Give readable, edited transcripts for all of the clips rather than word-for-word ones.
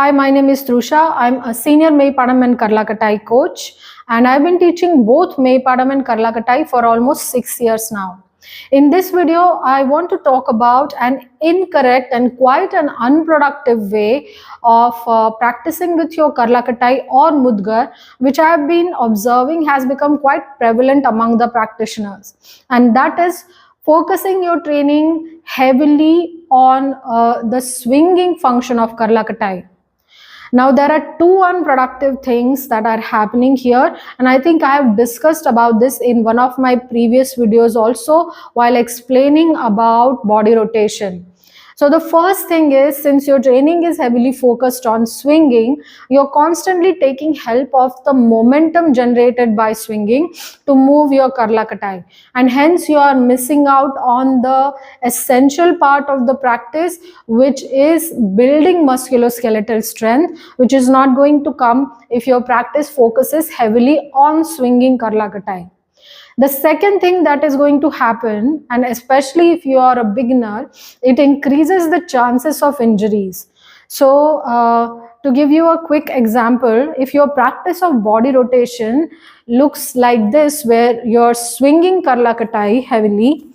Hi, my name is Trusha. I'm a senior Meipadam and Karlakattai coach, and I've been teaching both Meipadam and Karlakattai for almost 6 years now. In this video, I want to talk about an incorrect and quite an unproductive way of practicing with your Karlakattai or Mudgar, which I have been observing has become quite prevalent among the practitioners, and that is focusing your training heavily on the swinging function of Karlakattai. Now, there are two unproductive things that are happening here, and I think I have discussed about this in one of my previous videos also while explaining about body rotation. So the first thing is, since your training is heavily focused on swinging, you're constantly taking help of the momentum generated by swinging to move your Karlakattai, and hence you are missing out on the essential part of the practice, which is building musculoskeletal strength, which is not going to come if your practice focuses heavily on swinging Karlakattai. The second thing that is going to happen, and especially if you are a beginner, it increases the chances of injuries. So to give you a quick example, if your practice of body rotation looks like this, where you're swinging Karlakattai heavily,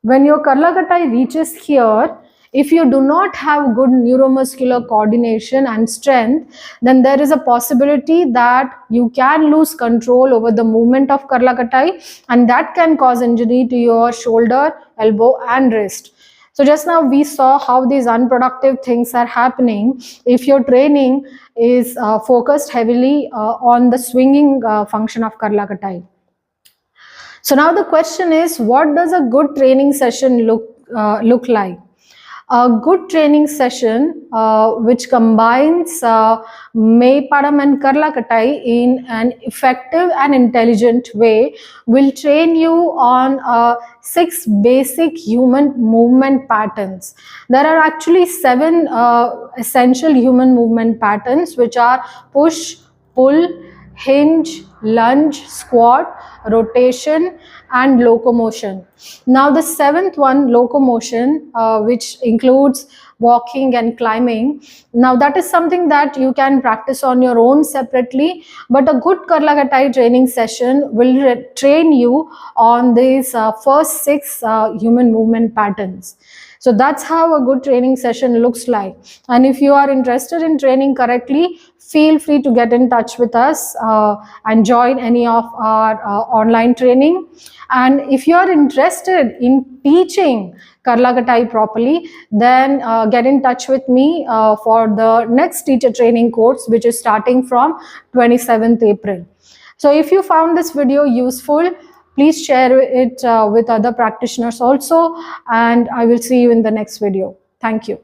when your Karlakattai reaches here, if you do not have good neuromuscular coordination and strength, then there is a possibility that you can lose control over the movement of Karlakattai, and that can cause injury to your shoulder, elbow and wrist. So just now we saw how these unproductive things are happening if your training is focused heavily on the swinging function of Karlakattai. So now the question is, what does a good training session look like? A good training session which combines Meipadam and Karlakattai in an effective and intelligent way will train you on 6 basic human movement patterns. There are actually 7 essential human movement patterns, which are push, pull, hinge, lunge, squat, rotation and locomotion. Now the 7th one, locomotion, which includes walking and climbing. Now that is something that you can practice on your own separately, but a good Karlakattai training session will train you on these first 6 human movement patterns. So that's how a good training session looks like. And if you are interested in training correctly, feel free to get in touch with us and join any of our online training. And if you are interested in teaching Karlakattai properly, then get in touch with me for the next teacher training course, which is starting from 27th April. So if you found this video useful, please share it with other practitioners also, and I will see you in the next video. Thank you.